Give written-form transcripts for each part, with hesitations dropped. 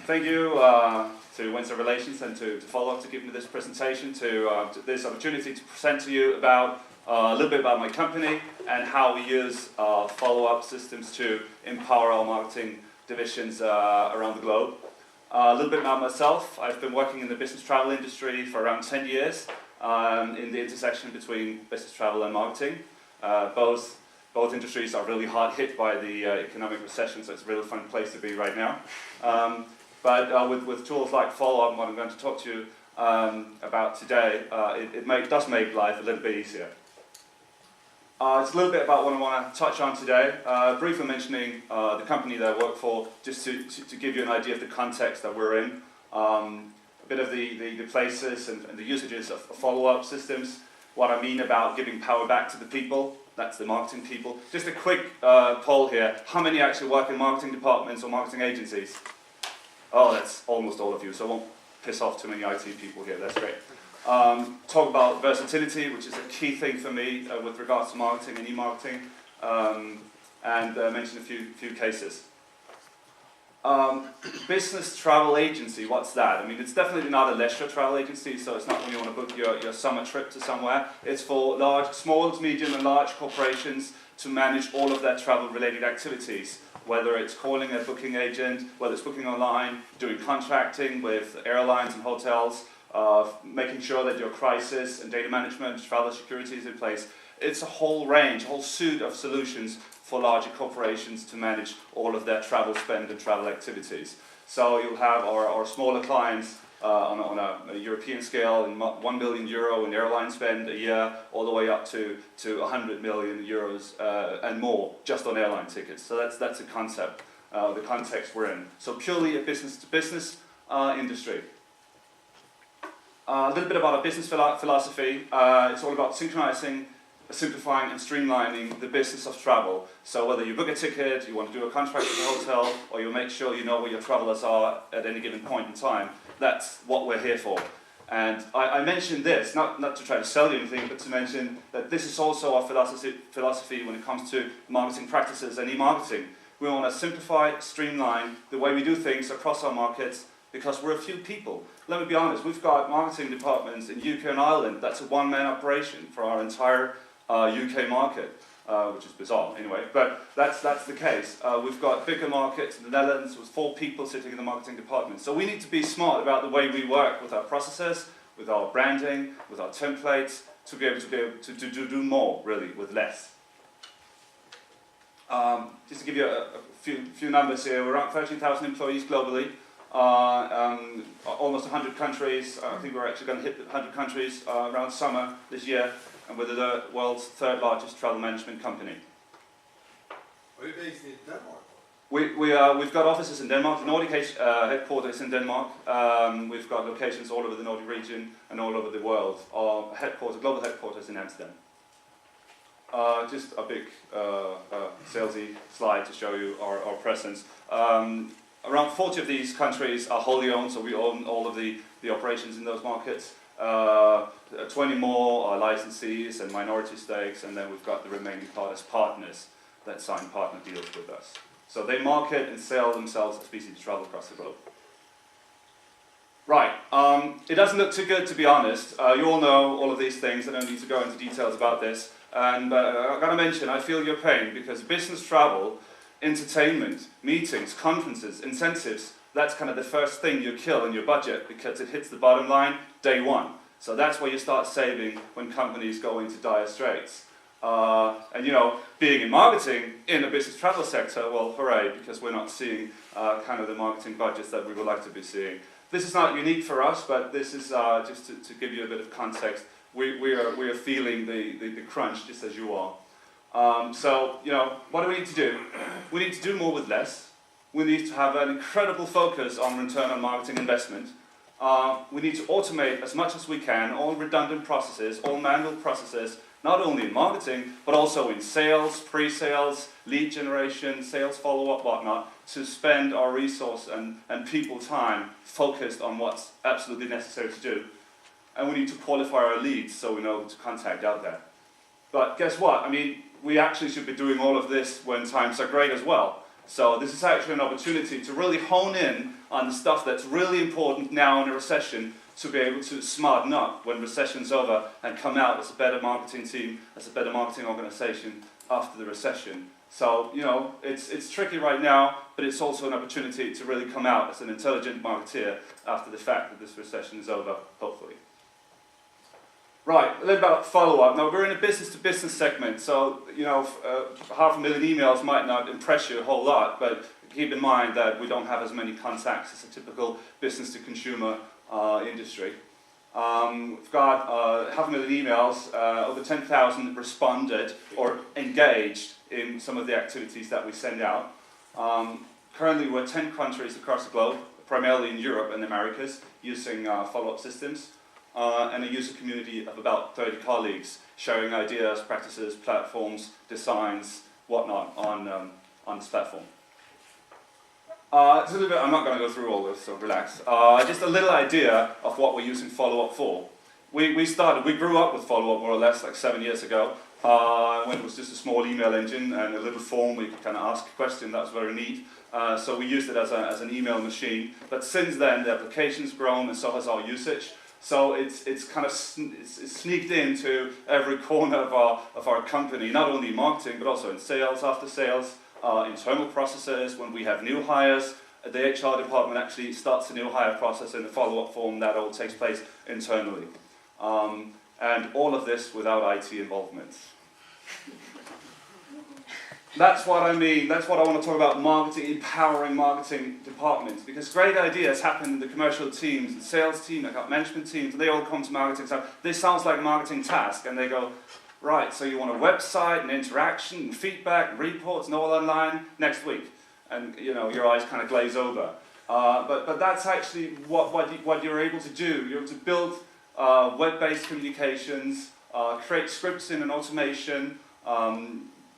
thank you to Windsor Relations and to Follow-Up to give me this presentation, to this opportunity to present to you about a little bit about my company and how we use follow-up systems to empower our marketing divisions around the globe. A little bit about myself. I've been working in the business travel industry for around 10 years in the intersection between business travel and marketing. Both industries are really hard hit by the economic recession, so it's a really fun place to be right now. But with tools like Follow-Up, what I'm going to talk to you about today, it does make life a little bit easier. It's a little bit about what I want to touch on today. Briefly mentioning the company that I work for, just to give you an idea of the context that we're in. A bit of the places and the usages of follow-up systems. What I mean about giving power back to the people. That's the marketing people. Just a quick poll here. How many actually work in marketing departments or marketing agencies? Oh, that's almost all of you, so I won't piss off too many IT people here. That's great. Talk about versatility, which is a key thing for me with regards to marketing and e-marketing, and mention a few cases. Business travel agency, what's that? I mean, it's definitely not a leisure travel agency, so it's not when you want to book your summer trip to somewhere. It's for small, medium and large corporations to manage all of their travel-related activities, whether it's calling a booking agent, whether it's booking online, doing contracting with airlines and hotels, making sure that your crisis and data management, travel security is in place. It's a whole range, a whole suite of solutions for larger corporations to manage all of their travel spend and travel activities. So you'll have our smaller clients on a European scale, in €1 billion in airline spend a year, all the way up to 100 million euros and more just on airline tickets. So that's a concept, the context we're in. So purely a business-to-business industry. A little bit about our business philosophy. It's all about synchronizing, simplifying and streamlining the business of travel. So whether you book a ticket, you want to do a contract with a hotel, or you make sure you know where your travelers are at any given point in time, that's what we're here for. And I mentioned this, not to try to sell you anything, but to mention that this is also our philosophy when it comes to marketing practices and e-marketing. We want to simplify, streamline the way we do things across our markets, because we're a few people. Let me be honest, we've got marketing departments in UK and Ireland. That's a one-man operation for our entire UK market, which is bizarre anyway, but that's the case. We've got bigger markets in the Netherlands with 4 people sitting in the marketing department. So we need to be smart about the way we work with our processes, with our branding, with our templates, to be able to do more, really, with less. Just to give you a few numbers here, we're around 13,000 employees globally. Almost 100 countries. I think we're actually going to hit 100 countries around summer this year, and we're the world's 3rd largest travel management company. Are you based in Denmark? We've got offices in Denmark. The Nordic headquarters is in Denmark. We've got locations all over the Nordic region and all over the world. Our global headquarters in Amsterdam. Just a big salesy slide to show you our presence. Around 40 of these countries are wholly owned, so we own all of the operations in those markets. 20 more are licensees and minority stakes, and then we've got the remaining part as partners that sign partner deals with us. So they market and sell themselves as BCD Travel across the globe. Right, it doesn't look too good, to be honest. You all know all of these things. I don't need to go into details about this. And I've got to mention, I feel your pain, because business travel, entertainment, meetings, conferences, incentives, that's kind of the first thing you kill in your budget, because it hits the bottom line day one. So that's where you start saving when companies go into dire straits. And you know, being in marketing in the business travel sector, well, hooray, because we're not seeing kind of the marketing budgets that we would like to be seeing. This is not unique for us, but this is just to give you a bit of context. We are feeling the crunch just as you are. So, you know, what do we need to do? We need to do more with less. We need to have an incredible focus on return on marketing investment. We need to automate as much as we can, all redundant processes, all manual processes, not only in marketing, but also in sales, pre-sales, lead generation, sales follow-up, whatnot, to spend our resource and people time focused on what's absolutely necessary to do. And we need to qualify our leads so we know who to contact out there. But guess what? I mean, we actually should be doing all of this when times are great as well. So this is actually an opportunity to really hone in on the stuff that's really important now in a recession to be able to smarten up when recession's over and come out as a better marketing team, as a better marketing organization after the recession. So, you know, it's tricky right now, but it's also an opportunity to really come out as an intelligent marketeer after the fact that this recession is over, hopefully. Right, a little about follow-up. Now, we're in a business-to-business segment, so, you know, 500,000 emails might not impress you a whole lot, but keep in mind that we don't have as many contacts as a typical business-to-consumer industry. We've got 500,000 emails, over 10,000 responded or engaged in some of the activities that we send out. Currently we're 10 countries across the globe, primarily in Europe and the Americas, using follow-up systems, and a user community of about 30 colleagues sharing ideas, practices, platforms, designs, whatnot on this platform. Just a little bit, I'm not going to go through all this, so relax. Just a little idea of what we're using follow-up for. We grew up with follow-up more or less like 7 years ago, when it was just a small email engine and a little form where you could kind of ask a question. That was very neat. So we used it as an email machine. But since then, the application's grown and so has our usage. So it's kind of sneaked into every corner of our company, not only in marketing, but also in sales, after sales, internal processes. When we have new hires, the HR department actually starts a new hire process in the follow-up form. That all takes place internally. And all of this without IT involvement. That's what I mean. That's what I want to talk about, marketing, empowering marketing departments. Because great ideas happen in the commercial teams, the sales team, the account management teams, and they all come to marketing. So this sounds like a marketing task. And they go, right, so you want a website and interaction and feedback and reports and all online next week. And you know, your eyes kind of glaze over. But that's actually what you're able to do. You're able to build web-based communications, create scripts in an automation,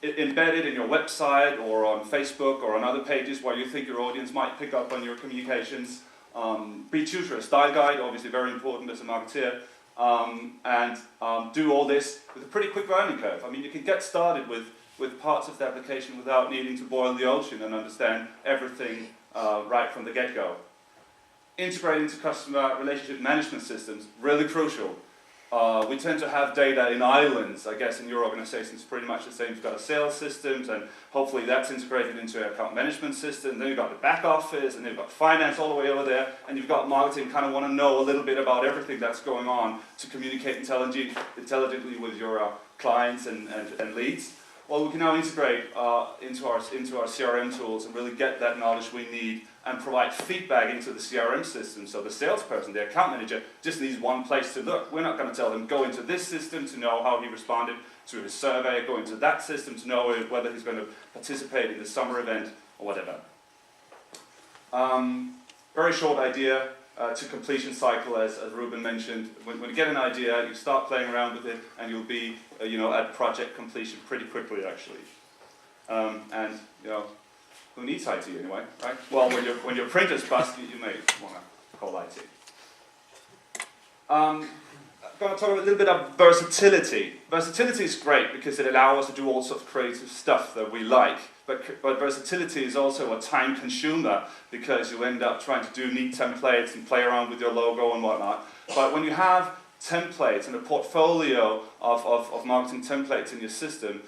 embedded in your website or on Facebook or on other pages where you think your audience might pick up on your communications. Be true to a style guide, obviously very important as a marketeer. And do all this with a pretty quick learning curve. I mean, you can get started with parts of the application without needing to boil the ocean and understand everything right from the get-go. Integrating into customer relationship management systems, really crucial. We tend to have data in islands. I guess in your organization it's pretty much the same. You've got a sales systems, and hopefully that's integrated into an account management system. Then you've got the back office, and then you've got finance all the way over there, and you've got marketing. Kind of want to know a little bit about everything that's going on to communicate intelligently with your clients and leads. Well, we can now integrate into our CRM tools and really get that knowledge we need and provide feedback into the CRM system. So the salesperson, the account manager, just needs one place to look. We're not going to tell them, go into this system to know how he responded to his survey, go into that system to know whether he's going to participate in the summer event or whatever. Very short idea to completion cycle, as Ruben mentioned. When you get an idea, you start playing around with it, and you'll be at project completion pretty quickly, actually. And who needs IT anyway, right? Well, when your printer's bust, you may want to call IT. I'm going to talk a little bit about versatility. Versatility is great because it allows us to do all sorts of creative stuff that we like. But versatility is also a time consumer because you end up trying to do neat templates and play around with your logo and whatnot. But when you have templates and a portfolio of marketing templates in your system,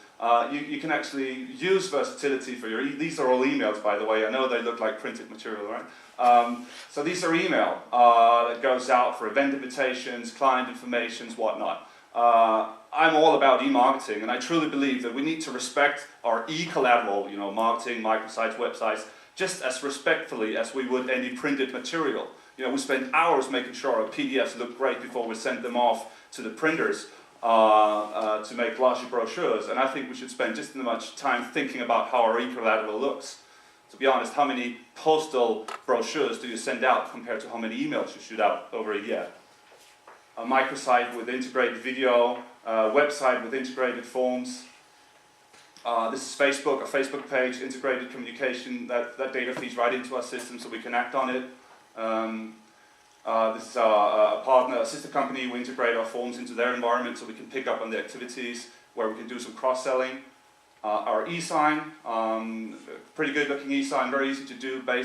you can actually use versatility for these are all emails, by the way. I know they look like printed material, right? So these are email that goes out for event invitations, client informations, whatnot. I'm all about e-marketing, and I truly believe that we need to respect our e-collateral, marketing, microsites, websites, just as respectfully as we would any printed material. We spend hours making sure our PDFs look great before we send them off to the printers to make glossy brochures, and I think we should spend just as much time thinking about how our e-collateral looks. To be honest, how many postal brochures do you send out compared to how many emails you shoot out over a year? A microsite with integrated video, a website with integrated forms. This is Facebook, a Facebook page, integrated communication. That data feeds right into our system so we can act on it. This is a partner, a sister company. We integrate our forms into their environment so we can pick up on the activities where we can do some cross-selling. Our e-sign, pretty good looking e-sign, very easy to do, based